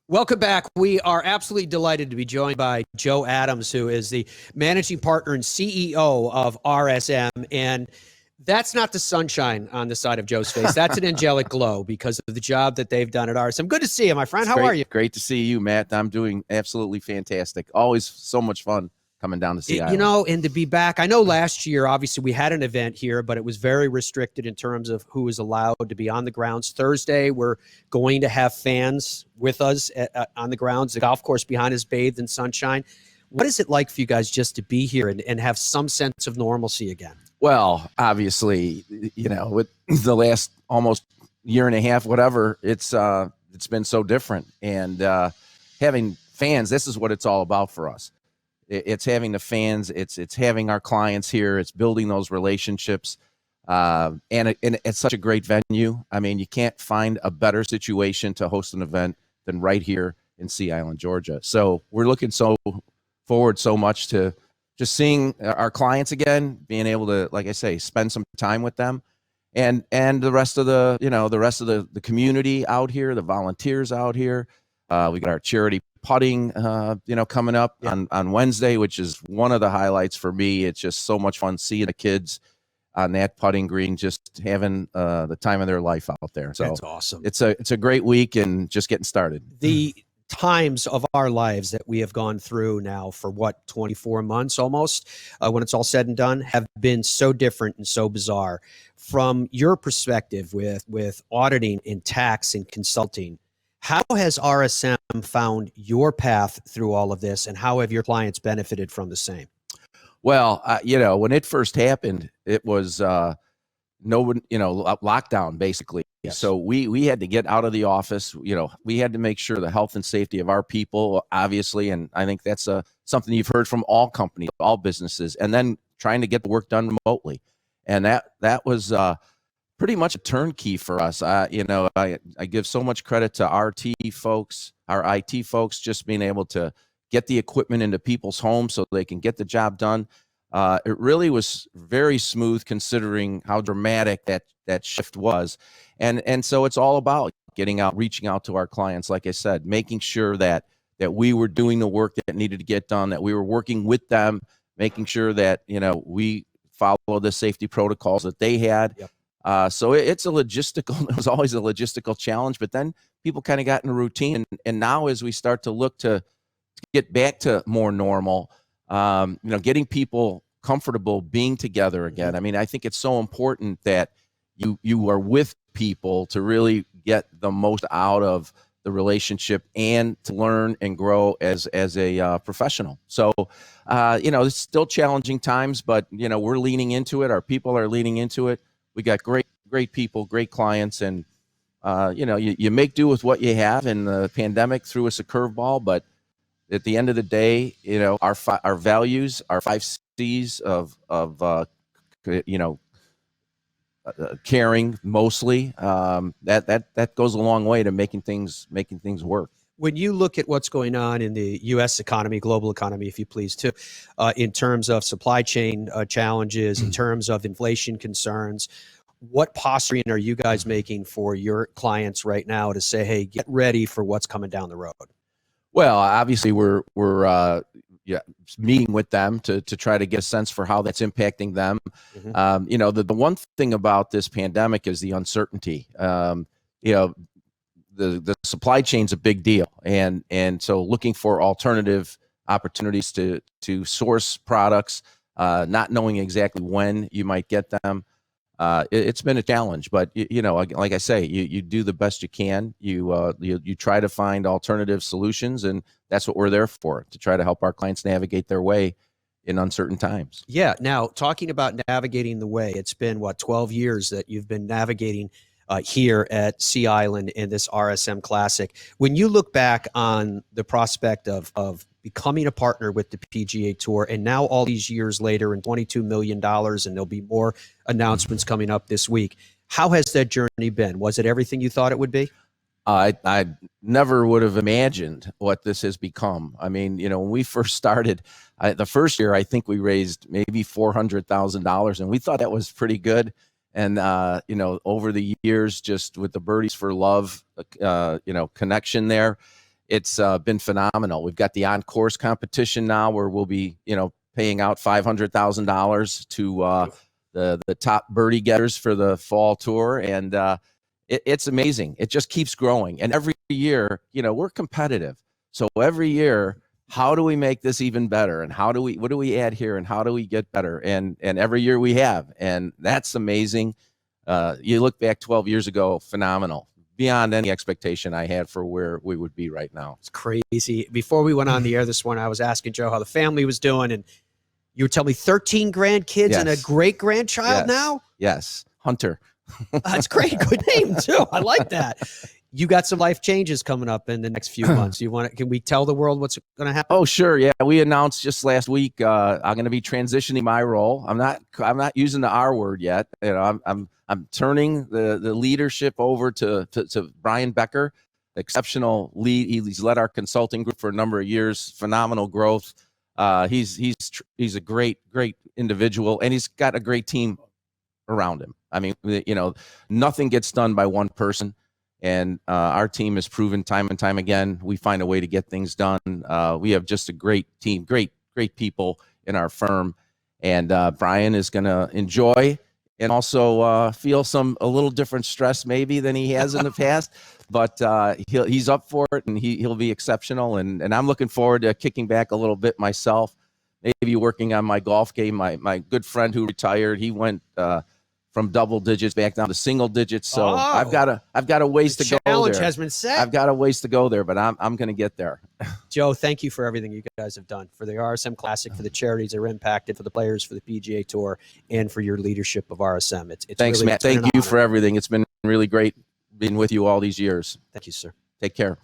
Welcome back. We are absolutely delighted to be joined by Joe Adams, who is the managing partner and CEO of RSM. And that's not the sunshine on the side of Joe's face. That's an angelic glow because of the job that they've done at RSM. Good to see you, my friend. How are you? Great to see you, Matt. I'm doing absolutely fantastic. Always so much fun coming down to Sea Island. You know, and to be back, I know last year, obviously, we had an event here, but it was very restricted in terms of who was allowed to be on the grounds. Thursday, we're going to have fans with us on the grounds. The golf course behind us bathed in sunshine. What is it like for you guys just to be here and have some sense of normalcy again? Well, obviously, you know, with the last almost year and a half, whatever, it's been so different. And having fans, this is what it's all about for us. It's having the fans, it's having our clients here, it's building those relationships, and it's such a great venue. I mean, you can't find a better situation to host an event than right here in Sea Island, Georgia. So we're looking so forward so much to just seeing our clients again, being able to, like I say, spend some time with them, and the rest of the community out here, the volunteers out here. We got our charity putting, coming up on Wednesday, which is one of the highlights for me. It's just so much fun seeing the kids on that putting green, just having the time of their life out there. So that's awesome. It's a great week and just getting started. The times of our lives that we have gone through now for 24 months almost, when it's all said and done, have been so different and so bizarre. From your perspective with auditing and tax and consulting, how has RSM found your path through all of this, and how have your clients benefited from the same? Well, when it first happened, it was lockdown basically. Yes. So we had to get out of the office. We had to make sure the health and safety of our people, obviously, and I think that's something you've heard from all companies, all businesses, and then trying to get the work done remotely, and that was pretty much a turnkey for us. I give so much credit to our IT folks, just being able to get the equipment into people's homes so they can get the job done. It really was very smooth considering how dramatic that shift was. And so it's all about getting out, reaching out to our clients, like I said, making sure that we were doing the work that needed to get done, that we were working with them, making sure that, we follow the safety protocols that they had. Yep. So it was always a logistical challenge, but then people kind of got in a routine. And now as we start to look to get back to more normal, getting people comfortable being together again. I mean, I think it's so important that you are with people to really get the most out of the relationship and to learn and grow as a professional. So, it's still challenging times, but, we're leaning into it. Our people are leaning into it. We got great people, great clients, and you make do with what you have. And the pandemic threw us a curveball, but at the end of the day, our values, our 5 C's of caring mostly, that goes a long way to making things work. When you look at what's going on in the U.S. economy, global economy, if you please, too, in terms of supply chain challenges, in terms of inflation concerns, what posturing are you guys making for your clients right now to say, hey, get ready for what's coming down the road? Well, obviously, we're meeting with them to try to get a sense for how that's impacting them. Mm-hmm. The one thing about this pandemic is the uncertainty. The supply chain's a big deal, and so looking for alternative opportunities to source products, not knowing exactly when you might get them. It's been a challenge, but like I say, you do the best you can. You try to find alternative solutions, and that's what we're there for, to try to help our clients navigate their way in uncertain times. Yeah. Now, talking about navigating the way, it's been 12 years that you've been navigating here at Sea Island in this RSM Classic. When you look back on the prospect of becoming a partner with the PGA Tour, and now all these years later and $22 million, and there'll be more announcements coming up this week, how has that journey been? Was it everything you thought it would be? I never would have imagined what this has become. I mean, when we first started, the first year, I think we raised maybe $400,000, and we thought that was pretty good. And, over the years, just with the Birdies for Love, connection there, it's been phenomenal. We've got the on-course competition now where we'll be, paying out $500,000 to the top birdie getters for the fall tour. And it's amazing. It just keeps growing. And every year, we're competitive. So every year, how do we make this even better? And what do we add here? And how do we get better? And every year we have. And that's amazing. You look back 12 years ago, phenomenal. Beyond any expectation I had for where we would be right now. It's crazy. Before we went on the air this morning, I was asking Joe how the family was doing, and you were telling me 13 grandkids and a great-grandchild now? Yes. Hunter. That's great. Good name, too. I like that. You got some life changes coming up in the next few months. Can we tell the world what's going to happen? Oh, sure. Yeah. We announced just last week, I'm going to be transitioning my role. I'm not using the R word yet. I'm turning the leadership over to Brian Becker, exceptional lead. He's led our consulting group for a number of years, phenomenal growth. He's a great individual, and he's got a great team around him. I mean, nothing gets done by one person, and our team has proven time and time again, we find a way to get things done. We have just a great team, great people in our firm, and Brian is going to enjoy and also feel a little different stress maybe than he has in the past, but he's up for it, and he'll be exceptional. And I'm looking forward to kicking back a little bit myself, maybe working on my golf game. My good friend who retired, he went from double digits back down to single digits. So I've got a ways to go there. Challenge has been set. I've got a ways to go there, but I'm going to get there. Joe, thank you for everything you guys have done for the RSM Classic, for the charities that are impacted, for the players, for the PGA Tour, and for your leadership of RSM. Thanks, really, Matt. Thank you for everything. It's been really great being with you all these years. Thank you, sir. Take care.